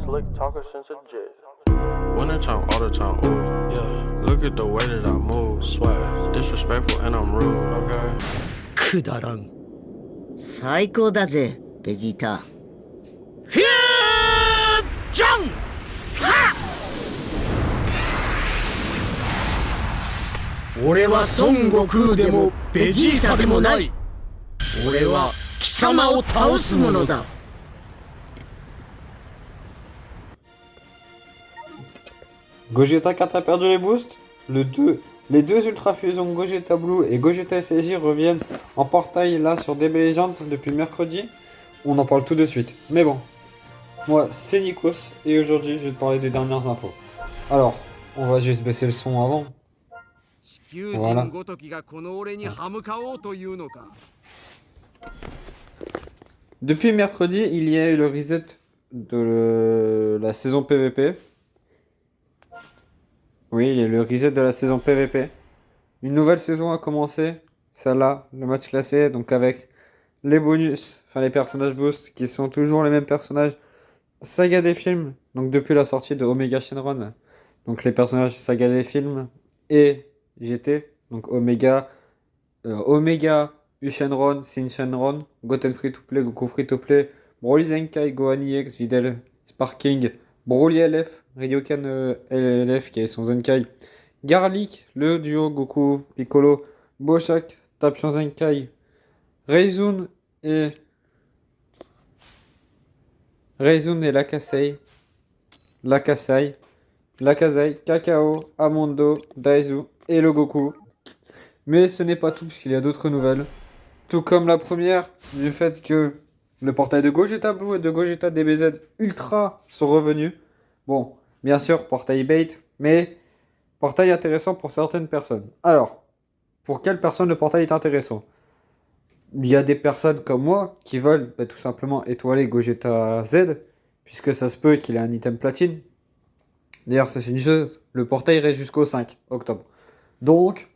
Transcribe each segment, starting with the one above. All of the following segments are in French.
slick talker since a jit. Winter time, all the time, ooh, yeah. Look at the way that I move, swag. Disrespectful and I'm rude, okay? くだらん。最高だぜ、ベジータ。フュージョンはっ！俺は孫悟空でもベジータでもない。俺は貴様を倒すものだ。Gogeta 4 a perdu les boosts. Les deux Ultra Fusion Gogeta Blue et Gogeta SSJ reviennent en portail là sur DB Legends depuis mercredi. On en parle tout de suite. Mais bon, moi c'est Nikos et aujourd'hui je vais te parler des dernières infos. Alors, on va juste baisser le son avant. Voilà. Depuis mercredi, il y a eu le reset de la saison PVP. Oui, il y a le reset de la saison PVP. Une nouvelle saison a commencé, celle-là, le match classé, donc avec les bonus, enfin les personnages boost, qui sont toujours les mêmes personnages. Saga des films, donc depuis la sortie de Omega Shenron, donc les personnages Saga des films et GT, donc Omega, Shenron, Shin Shenron, Goten Free to Play, Goku Free to Play, Broly Zenkai, Gohan EX, Videl, Sparking, Broly LF, Ryokan LF qui est son Zenkai, Garlic, le duo Goku Piccolo, Boshak, Tapion Zenkai, Reizun et Lakasei, Kakao, Amondo, Daizu et le Goku. Mais ce n'est pas tout, puisqu'il y a d'autres nouvelles. Tout comme la première, du fait que le portail de Gogeta Blue et de Gogeta DBZ Ultra sont revenus. Bon, bien sûr, portail bait, mais portail intéressant pour certaines personnes. Alors, pour quelles personnes le portail est intéressant? Il y a des personnes comme moi qui veulent tout simplement étoiler Gogeta Z, puisque ça se peut qu'il ait un item platine. D'ailleurs, c'est une chose, le portail reste jusqu'au 5 octobre. Donc,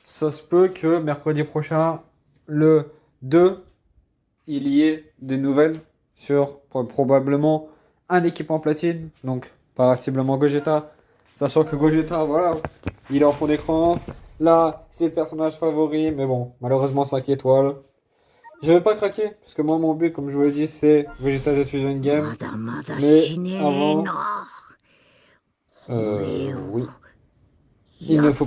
ça se peut que mercredi prochain, le 2, il y ait des nouvelles sur probablement un équipement platine, donc possiblement Gogeta. Sachant que Gogeta, voilà, il est en fond d'écran. Là, c'est le personnage favori, mais bon, malheureusement 5 étoiles. Je vais pas craquer, parce que moi, mon but, comme je vous l'ai dit, c'est Vegeta Z Fusion Game. Mais avant... oui. Il ne faut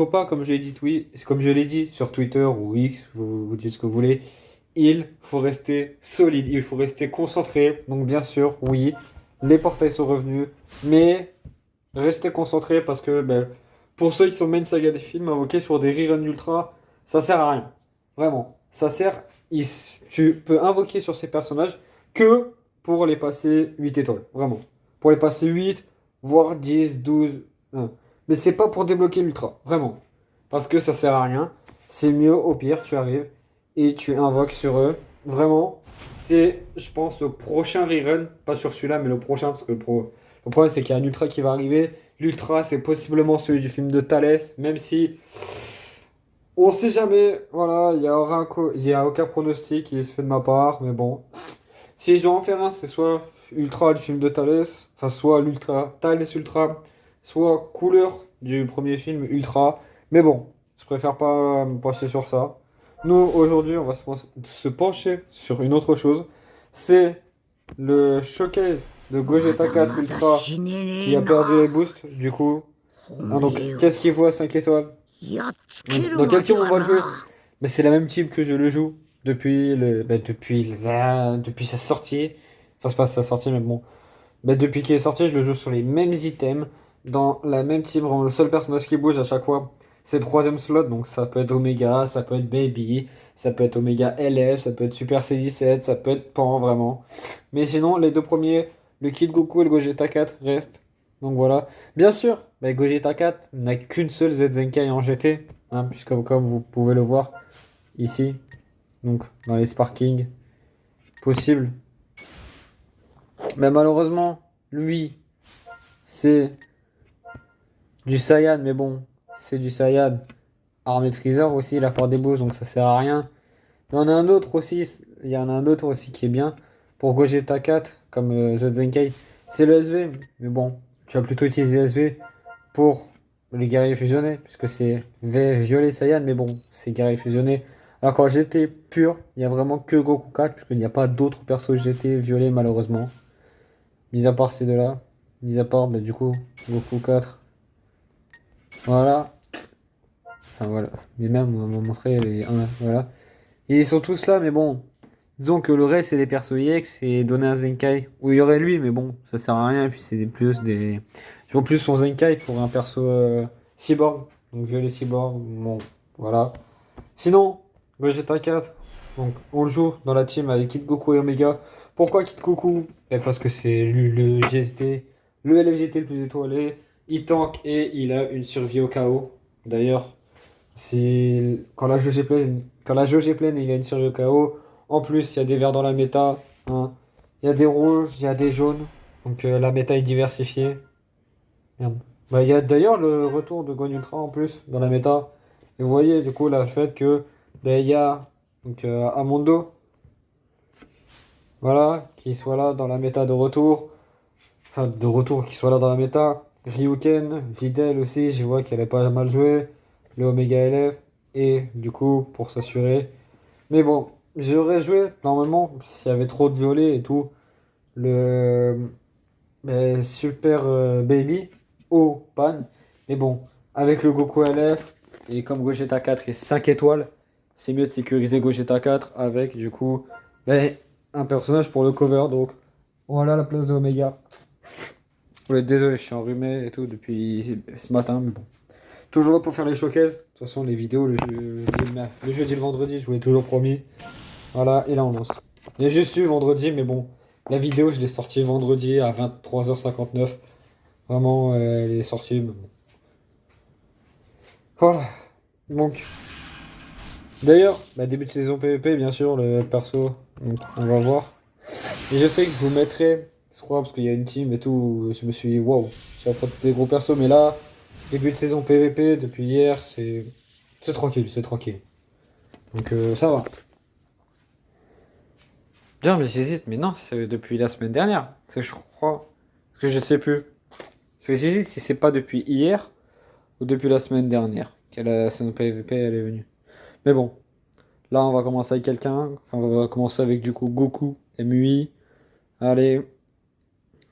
pas, comme je l'ai dit sur Twitter ou X, vous dites ce que vous voulez, il faut rester solide, il faut rester concentré. Donc bien sûr, oui, les portails sont revenus, mais restez concentré parce que pour ceux qui sont main saga des films, invoquer sur des reruns ultra, ça sert à rien. Vraiment, ça sert, tu peux invoquer sur ces personnages que pour les passer 8 étoiles, vraiment. Pour les passer 8, voire 10, 12, 1. Mais c'est pas pour débloquer l'ultra, vraiment. Parce que ça sert à rien. C'est mieux, au pire, tu arrives et tu invoques sur eux. Vraiment, c'est, je pense, le prochain rerun. Pas sur celui-là, mais le prochain. Parce que le problème, c'est qu'il y a un ultra qui va arriver. L'ultra, c'est possiblement celui du film de Thalès. Même si, on sait jamais. Voilà, il y a aucun pronostic qui se fait de ma part. Mais bon, si je dois en faire un, c'est soit ultra du film de Thalès. Enfin, soit l'ultra, Thalès Ultra. Soit couleur du premier film Ultra. Mais bon, je préfère pas me pencher sur ça. Nous, aujourd'hui, on va se pencher sur une autre chose. C'est le showcase de Gogeta 4 Ultra qui a perdu les boosts. Du coup, donc, qu'est-ce qu'il faut à 5 étoiles? Dans quel team on va le jouer? Mais c'est la même team que je le joue depuis sa sortie. Enfin, c'est pas sa sortie, mais bon. Depuis qu'il est sorti, je le joue sur les mêmes items. Dans la même team, vraiment le seul personnage qui bouge à chaque fois, c'est le 3ème slot. Donc ça peut être Omega, ça peut être Baby, ça peut être Omega LF, ça peut être Super C17, ça peut être Pan, vraiment. Mais sinon, les deux premiers, le Kid Goku et le Gogeta 4 restent. Donc voilà. Bien sûr, Gogeta 4 n'a qu'une seule Z Zenkai en GT, hein, puisque comme vous pouvez le voir ici, donc dans les Sparking possibles. Mais malheureusement, lui, c'est du Saiyan, mais bon, c'est du Saiyan armé de Freezer aussi, il a fort des boosts, donc ça sert à rien. Mais il y en a un autre aussi qui est bien. pour Gogeta 4, comme Zenkai, c'est le SV. Mais bon, tu vas plutôt utiliser SV pour les guerriers fusionnés, puisque c'est violet Saiyan, mais bon, c'est guerrier fusionné. Alors quand GT pur, il n'y a vraiment que Goku 4, puisqu'il n'y a pas d'autres persos GT violet malheureusement. Mis à part ces deux-là. Mis à part, bah, du coup, Goku 4. Voilà. Enfin voilà. Mais même, on va montrer les 1, voilà. Ils sont tous là, mais bon. Disons que le reste, c'est des persos EX et donner un Zenkai. Où il y aurait lui, mais bon, ça sert à rien. Et puis c'est plus des. Je vois plus son Zenkai pour un perso cyborg. Donc violet cyborg. Bon, voilà. Sinon, Vegeta 4. Donc on le joue dans la team avec Kid Goku et Omega. Pourquoi Kid Goku? Parce que c'est le GT, le LFGT le plus étoilé. Il tank et il a une survie au KO. D'ailleurs, quand la jauge est pleine, il a une survie au KO. En plus, il y a des verts dans la méta. Hein. Il y a des rouges, il y a des jaunes. Donc la méta est diversifiée. Merde. Bah, il y a d'ailleurs le retour de Gon Ultra en plus dans la méta. Et vous voyez du coup là, le fait que il y a donc, Amondo. Voilà, qui soit là dans la méta de retour. Enfin, de retour, qui soit là dans la méta. Ryuken, Videl aussi, je vois qu'elle a pas mal joué. Le Omega LF. Et du coup, pour s'assurer. Mais bon, j'aurais joué, normalement, s'il y avait trop de violets et tout, le Super Baby au pan. Mais bon, avec le Goku LF, et comme Gogeta 4 est 5 étoiles, c'est mieux de sécuriser Gogeta 4 avec, du coup, un personnage pour le cover. Donc, voilà la place de Omega. Désolé, je suis enrhumé et tout depuis ce matin, mais bon. Toujours là pour faire les showcases. De toute façon, les vidéos, le jeudi et le vendredi, je vous l'ai toujours promis. Voilà, et là on lance. Il y a juste eu vendredi, mais bon, la vidéo, je l'ai sortie vendredi à 23h59. Vraiment, elle est sortie, mais bon. Voilà. Donc, d'ailleurs, début de saison PvP, bien sûr, le perso, donc on va voir. Et je sais que je vous mettrai, je crois, parce qu'il y a une team et tout, je me suis dit, waouh, tu vas prendre des gros persos, mais là, début de saison PvP, depuis hier, c'est tranquille, c'est tranquille. Donc, ça va. Bien, mais j'hésite, mais non, c'est depuis la semaine dernière. Parce que je crois. Parce que je sais plus. Parce que j'hésite si c'est pas depuis hier ou depuis la semaine dernière que la saison PvP elle est venue. Mais bon, là on va commencer avec quelqu'un. Enfin, on va commencer avec du coup Goku, MUI. Allez,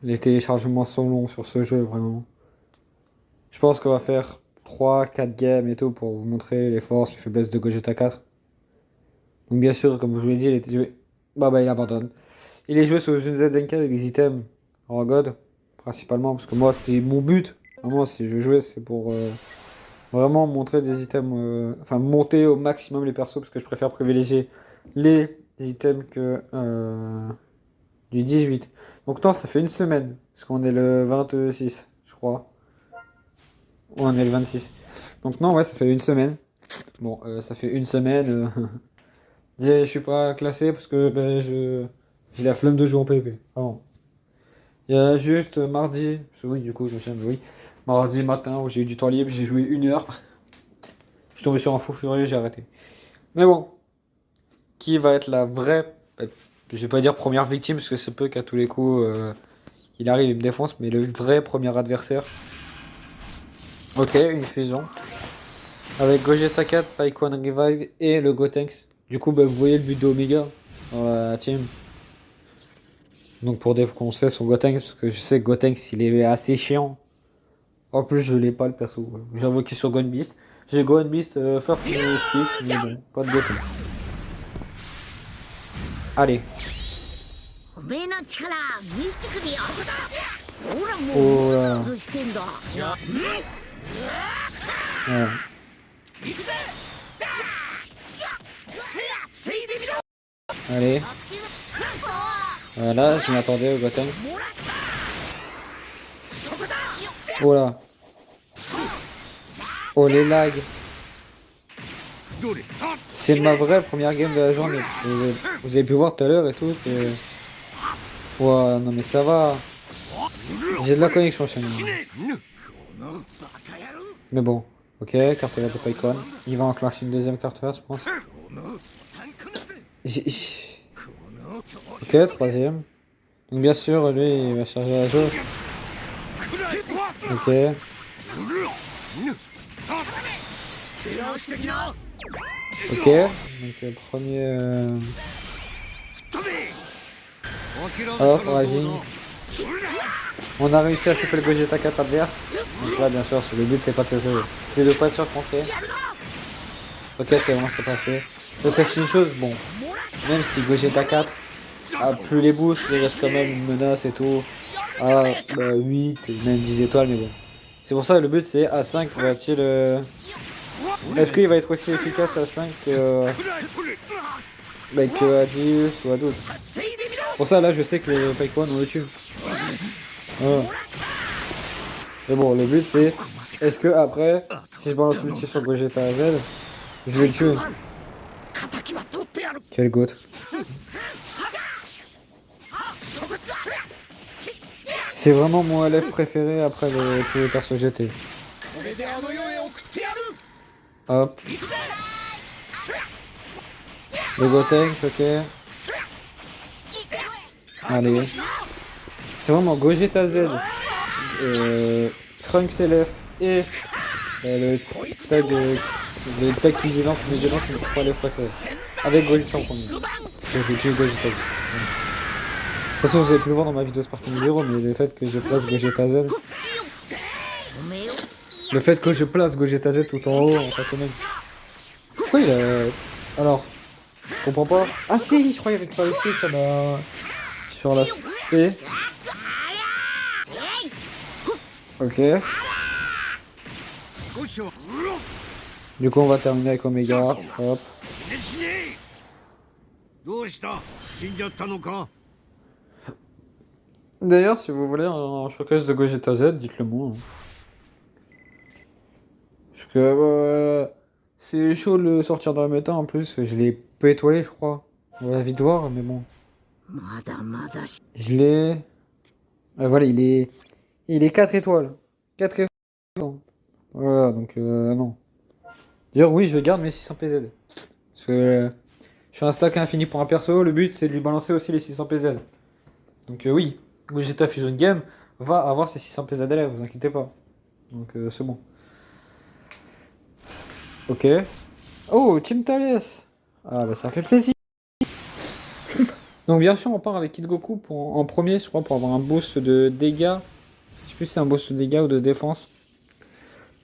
les téléchargements sont longs sur ce jeu, vraiment. Je pense qu'on va faire 3-4 games et tout pour vous montrer les forces, les faiblesses de Gogeta 4. Donc, bien sûr, comme je vous l'ai dit, il était joué. Bah, il abandonne. Il est joué sur une Zenkai avec des items en God, principalement, parce que moi, c'est mon but. Moi, si je veux jouer, c'est pour vraiment montrer des items, enfin, monter au maximum les persos, parce que je préfère privilégier les items que du 18. Donc, non, ça fait une semaine, parce qu'on est le 26, je crois. Ouais, on est le 26. Donc, non, ouais, ça fait une semaine. Bon, ça fait une semaine. Je suis pas classé parce que j'ai la flemme de jouer en PvP. Vraiment. Il y a juste mardi, parce que oui, du coup, je me souviens, oui, mardi matin où j'ai eu du temps libre, j'ai joué 1 heure. Je suis tombé sur un fou furieux, j'ai arrêté. Mais bon, qui va être la vraie, je vais pas dire première victime parce que c'est peu qu'à tous les coups il arrive et me défonce, mais le vrai premier adversaire. Ok, une fusion. Avec Gogeta 4, Paikwan Revive et le Gotenks. Du coup, vous voyez le but d'Omega dans la team. Donc pour défoncer son Gotenks, parce que je sais que Gotenks il est assez chiant. En plus, je l'ai pas le perso. J'ai invoqué sur Gon Beast. J'ai Gon Beast first stick, mais bon, pas de Gotenks. Allez. Oh là. Voilà. Allez. Voilà, je m'attendais au Gotenks. Voilà. Oh les lags. C'est ma vraie première game de la journée. Vous avez pu voir tout à l'heure et tout. Ouais, non mais ça va. J'ai de la connexion chez nous. Mais bon. Ok, carte verte de Paikon. Il va enclencher une deuxième carte verte, je pense. Ok, troisième. Donc bien sûr, lui, il va charger la jauge. Ok. Ok, donc premier... Hop, rising. On a réussi à choper le Gogeta 4 adverse. Donc là, bien sûr, le but, c'est pas de c'est de pas se faire contrer. Ok, c'est bon, c'est parfait. Ça, c'est une chose, bon. Même si Gogeta 4 a plus les boosts, il reste quand même une menace et tout. À 8, même 10 étoiles, mais bon. C'est pour ça que le but, c'est à 5, va-t-il... Est-ce qu'il va être aussi efficace à 5 que à 10 ou à 12? Pour ça, là, je sais que les Paikwan, on le tue. Voilà. Mais bon, le but, c'est... Est-ce que après, si je balance l'ulti sur Gogeta Z, je vais le tuer? Quel goat. C'est vraiment mon LF préféré après tous les persos GT. Hop. Le Gotenks, ok. Allez. C'est vraiment Gogeta Z, Trunks LF et le tag qui vivant qui met dedans, c'est mes 3 LF préférés. Avec Gogeta en premier. Parce que j'ai tué Gogeta Z. De toute façon, vous avez pu le voir dans ma vidéo Sparking Zero, mais le fait que je place Gogeta Z. Le fait que je place Gogeta Z tout en haut, en fait, même. Pourquoi il a. Alors, je comprends pas. Ah si, je crois qu'il récupère les trucs sur la SP. Ok. Du coup, on va terminer avec Omega. Hop. D'ailleurs, si vous voulez un showcase de Gogeta Z, dites-le moi. Parce que c'est chaud de le sortir dans la méta en plus. Je l'ai peu étoilé, je crois. On va vite voir, mais bon. Je l'ai. Voilà, il est 4 étoiles. 4 étoiles. Voilà, donc non. D'ailleurs, oui, je garde mes 600 PZ. Parce que je fais un stack infini pour un perso. Le but, c'est de lui balancer aussi les 600 PZ. Donc oui, Gogeta Fusion Game va avoir ses 600 PZ là, vous inquiétez pas. Donc c'est bon. Ok. Oh, Team Thales. Ah bah ça fait plaisir. Donc bien sûr, on part avec Kid Goku en premier, je crois, pour avoir un boost de dégâts. Je sais plus si c'est un boost de dégâts ou de défense.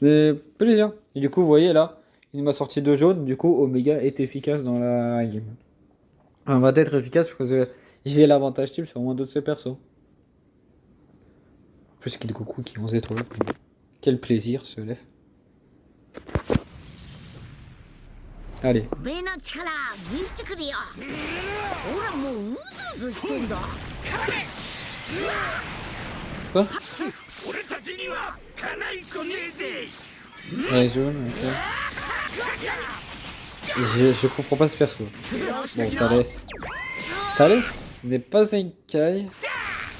Mais plaisir. Et du coup, vous voyez là, il m'a sorti 2 jaunes. Du coup, Omega est efficace dans la game. On va être efficace parce que j'ai l'avantage team sur moins d'autres de ses persos. En plus, Kid Goku qui 11 étoiles. Quel plaisir ce LF. Allez. Quoi? Ouais, jaune, ok. Je comprends pas ce perso. Bon, Thales n'est pas un Kai.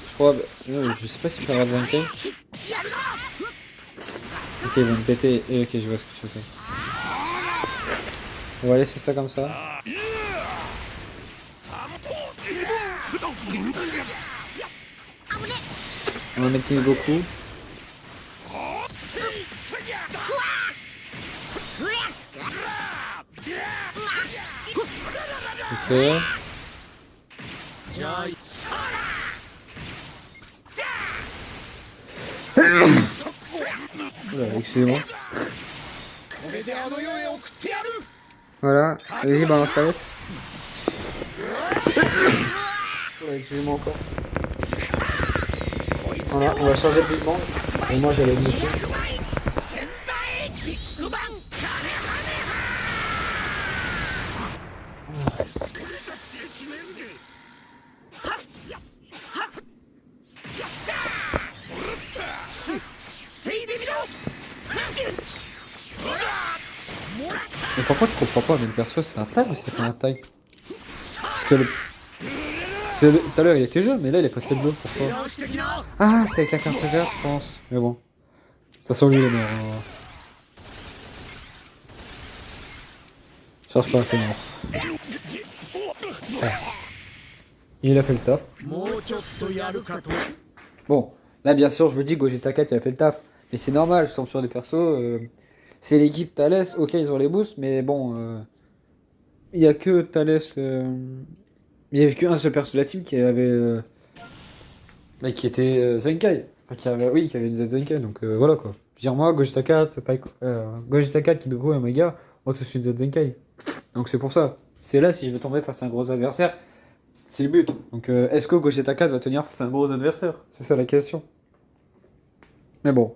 Je crois. Je sais pas si je peux avoir Zenkai. Ok, ils vont me péter. Ok, je vois ce que tu fais. On va laisser ça comme ça. On va mettre Goku. Ok. Oula, excusez-moi. Voilà, vas-y, balance ta laisse. Ouais, excusez-moi encore. Voilà, on va changer de Big Bang. Et moi j'allais me laisser. Mais pourquoi tu comprends pas, mais le perso c'est un tag ou c'est pas un tag? Parce que tout à l'heure il était jaune, mais là il est passé bleu, pourquoi? Ah, c'est avec la carte verte, je pense. Mais bon. De toute façon, lui il est mort. Cherche pas, t'es mort. Ah. Il a fait le taf. もうちょっとやるかと Bon, là bien sûr, je vous dis Gogeta 4 il a fait le taf. Mais c'est normal, je tombe sur des persos. C'est l'équipe Thales, ok, ils ont les boosts, mais bon. Il y a que Thales. Il y avait qu'un seul perso de la team qui avait. Bah, qui était Zenkai. Enfin, qui avait une Z Zenkai, donc voilà quoi. Dire moi, Gogeta 4, Gogeta 4, Kidoku et Omega ont tous une Z Zenkai. Donc c'est pour ça. C'est là si je veux tomber face à un gros adversaire. C'est le but. Donc est-ce que Gogeta 4 va tenir face à un gros adversaire? C'est ça la question. Mais bon.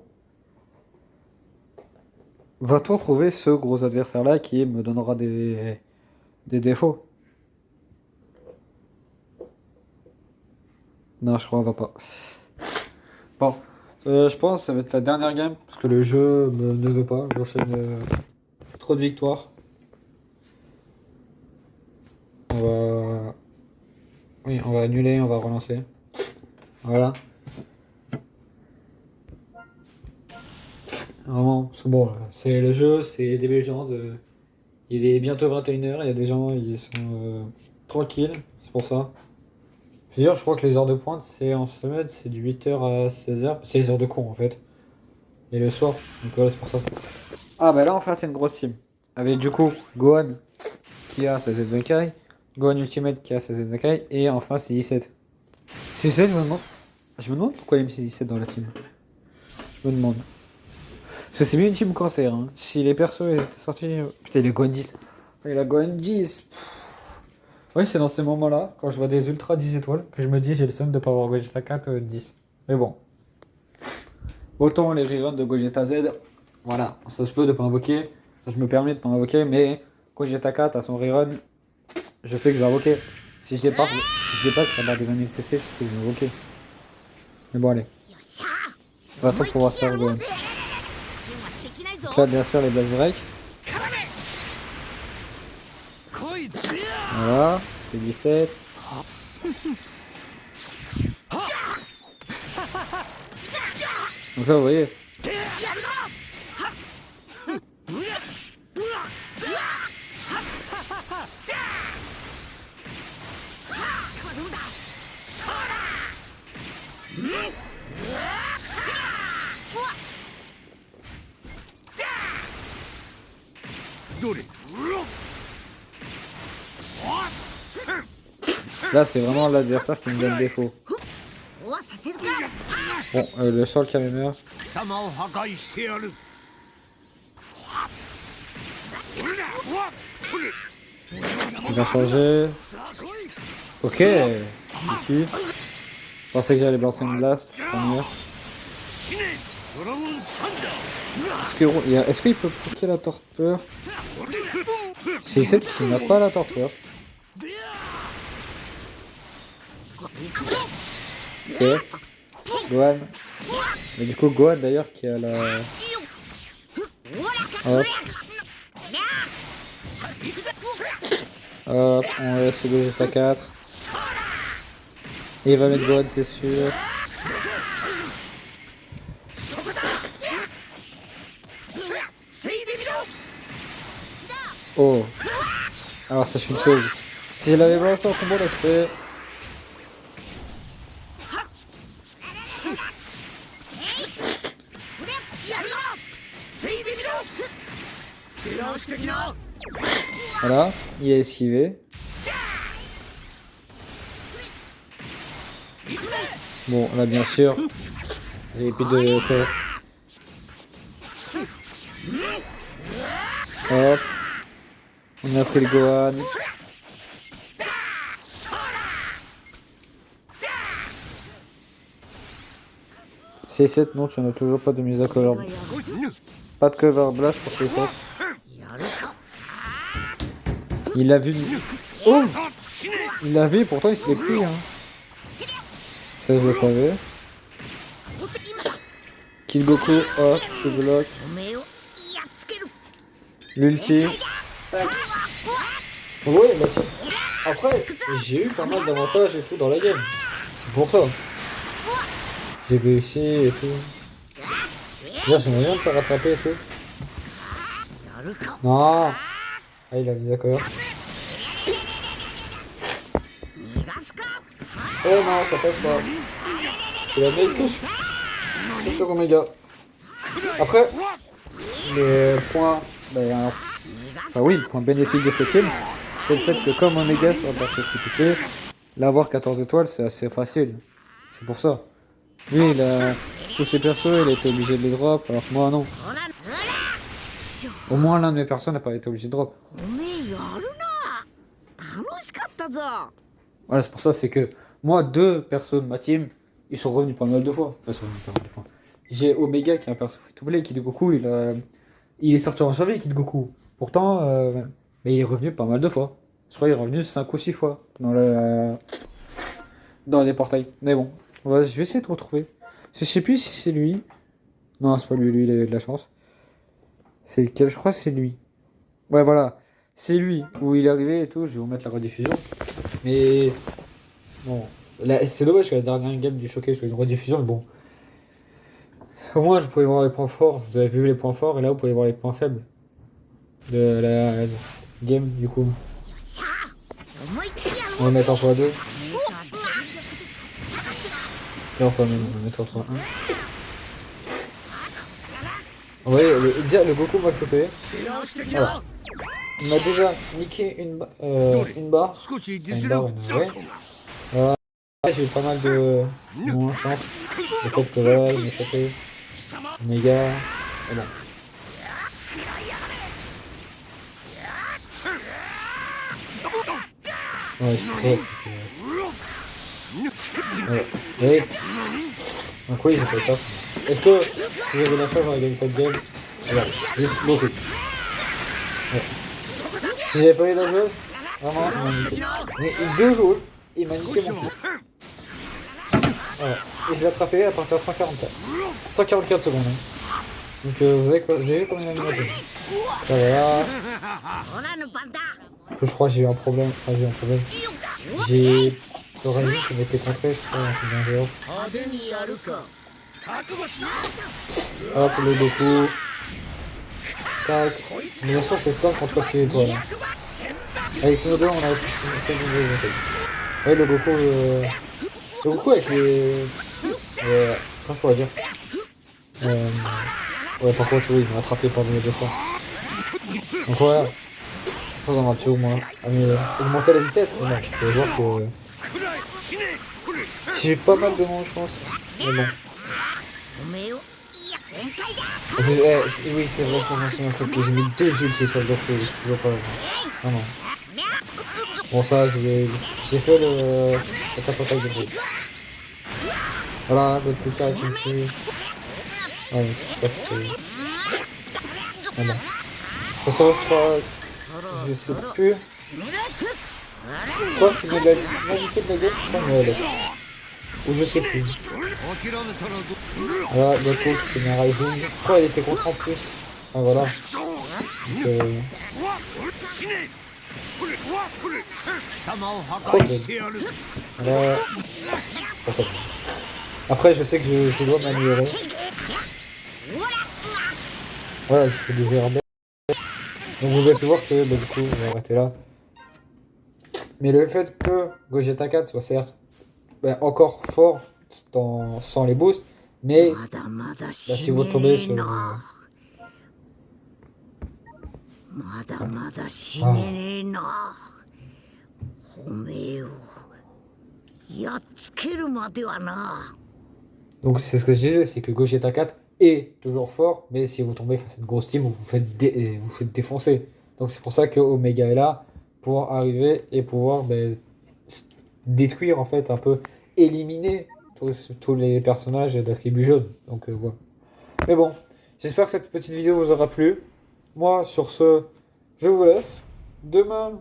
Va-t-on trouver ce gros adversaire-là qui me donnera des défauts? Non, je crois qu'on va pas. Bon. Je pense que ça va être la dernière game. Parce que le jeu ne veut pas. J'enchaîne trop de victoires. On va... Oui, on va annuler, on va relancer. Voilà. Vraiment, c'est bon. C'est le jeu, c'est des belles gens. Il est bientôt 21h, il y a des gens, ils sont tranquilles. C'est pour ça. D'ailleurs, je crois que les heures de pointe, c'est en semaine, c'est de 8h à 16h. C'est les heures de cours en fait. Et le soir. Donc voilà, c'est pour ça. Ah bah là, en fait, c'est une grosse team. Avec du coup, Gohan qui a sa Zenkai. Gohan Ultimate qui a sa Zenkai. Et enfin, c'est 17. C'est 17, je me demande pourquoi il a mis 17 dans la team. Je me demande. Parce que c'est bien une team cancer. Hein. Si les persos ils étaient sortis. Putain, le Gohan 10. Et la Gohan 10. Oui, c'est dans ces moments-là, quand je vois des ultra 10 étoiles, que je me dis j'ai le seum de pas avoir Gogeta 4 10. Mais bon. Autant les reruns de Gogeta Z, voilà, ça se peut de pas invoquer. Je me permets de pas invoquer, mais Gogeta 4 à son rerun, je sais que je vais invoquer. Si je dépasse, je peux avoir des 20 000 CC, je sais que je vais invoquer. Mais bon, allez. On va attendre pour voir ça, Gohan. Donc là, bien sûr, les Blast Break. Voilà, c'est 17. Donc là, vous voyez. Là, c'est vraiment l'adversaire qui me donne défaut. Bon, le sol Kamehameha. 貴様を破壊してやる Il va changer. Ok. Ici. Je pensais que j'allais balancer une blast. Tant mieux. Est-ce qu'il peut provoquer la torpeur? C'est 7 qui n'a pas la torpeur. Ok. Gohan. Mais du coup, Gohan d'ailleurs qui a la. Hop. Hop, on laisse le Gogeta 4. Et il va mettre Gohan, c'est sûr. Oh. Alors, sache une chose. Si je l'avais balancé en combo l'aspect. Voilà, il a esquivé. Bon, là bien sûr, j'ai plus de quoi. Hop, on a pris le Gohan. C7, non, tu n'as toujours pas de mise à cover. Pas de cover blast pour C7. Il l'a vu. Oh! Il l'a vu, pourtant il se l'est pris. Hein. Ça, je le savais. Kid Goku, hop, je bloque. L'ulti. Ouais, bah tiens. Après, j'ai eu pas mal d'avantages et tout dans la game. C'est pour ça. J'ai réussi et tout. Là, j'aimerais bien me faire rattraper et tout. Non! Ah, il a mis d'accord. Eh non, ça passe pas. C'est la même touche. Touche sur Omega. Après, le point... Enfin oui, le point bénéfique de cette team, c'est le fait que comme Omega sur un perso free-to-play, l'avoir 14 étoiles, c'est assez facile. C'est pour ça. Lui, il a tous ses persos, il a été obligé de les drop, alors que moi, non. Au moins, l'un de mes persos n'a pas été obligé de drop. Voilà, c'est pour ça, c'est que moi, 2 persos de ma team, ils sont revenus pas mal de fois. Enfin, ils sont revenus pas mal de fois. J'ai Omega qui est un perso free-to-play, Kid Goku, il est sorti en janvier, Kid Goku. Pourtant, mais il est revenu pas mal de fois. Je crois qu'il est revenu 5 ou 6 fois dans les portails. Mais bon, ouais, je vais essayer de retrouver. Je sais plus si c'est lui. Non, c'est pas lui, lui il a eu de la chance. C'est lequel? Je crois que c'est lui. Ouais, voilà. C'est lui, où il est arrivé et tout. Je vais vous mettre la rediffusion. Mais bon, là, c'est dommage que la dernière game du showcase soit une rediffusion, mais bon. Au moins, je pouvais voir les points forts. Vous avez vu les points forts et là, vous pouvez voir les points faibles de la game, du coup. On va mettre en x2. Et on va mettre en x1. Vous voyez, le Goku m'a chopé. Voilà. Il m'a déjà niqué une barre. Une barre, ouais. J'ai eu pas mal de moins chance. Le fait que voilà, il m'a chopé. Omega. Et bon. Ouais, je crois que... Ouais. Oui. Donc oui, j'ai pas de chance. Est-ce que si j'avais la chance, j'aurais gagné cette game? Regarde, juste beaucoup. Ouais. Si j'avais pas eu la jauge, vraiment, il m'a niqué. Mais 2 jauges, il m'a niqué mon tour. Voilà. Et je l'ai attrapé à partir de 144. 144 secondes. Hein. Donc vous avez vu combien il a mis la game. Voilà. Je crois que j'ai eu un problème. Enfin, j'ai eu un problème. J'ai le régime qui m'était contré, je crois, un peu bien dehors. Hop, le Goku. Tac. Mais bien sûr, c'est 5 contre 6 étoiles. Avec nous deux, on a fait une nouvelle étoile. Ouais, le Goku. Le Goku avec les. Comment je pourrais dire ouais, par contre, oui, il m'a attrapé par les 2 fois. Donc voilà. Je pense qu'on va tuer au moins. Augmenter la vitesse, mais non, je vais voir que. J'ai eu pas mal de moins chance. Mais bon. En plus, oui, c'est vrai, c'est en fait que j'ai mis 2 ultis sur le Goku, je vois pas. Non, non. Bon, ça, j'ai fait le tape-attaque de groupe. Voilà, d'autres plus tard qui me tue. Ah, mais ça, c'était. Ah bon. De toute façon, je crois. Je sais plus. Je crois que je suis de la finalité de la game, je crois, mais elle est. Ou je sais plus. Voilà, Goku qui s'est mis un Rising. Je crois qu'elle était contre en plus. Ah voilà. Donc, trop belle. Voilà. C'est pour ça. Après, je sais que je dois m'améliorer. Voilà, j'ai fait des erreurs bêtes. Donc vous avez pu voir que, bah, du coup, on va arrêter là. Mais le fait que Gogeta 4 soit certes encore fort sans les boosts, mais bah, si vous tombez sur le... Donc c'est ce que je disais, c'est que Gogeta 4 est toujours fort, mais si vous tombez face à une grosse team, vous faites défoncer. Donc c'est pour ça que Omega est là, pour arriver et pouvoir détruire en fait un peu, éliminer tous les personnages d'attributs jaunes. Donc voilà. Mais bon, j'espère que cette petite vidéo vous aura plu. Moi sur ce, je vous laisse. Demain,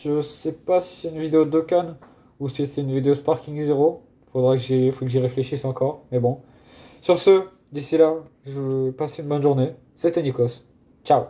je sais pas si c'est une vidéo d'Okan ou si c'est une vidéo Sparking Zero. Faut que j'y réfléchisse encore. Mais bon. Sur ce, d'ici là, je vous passe une bonne journée. C'était Nikos. Ciao.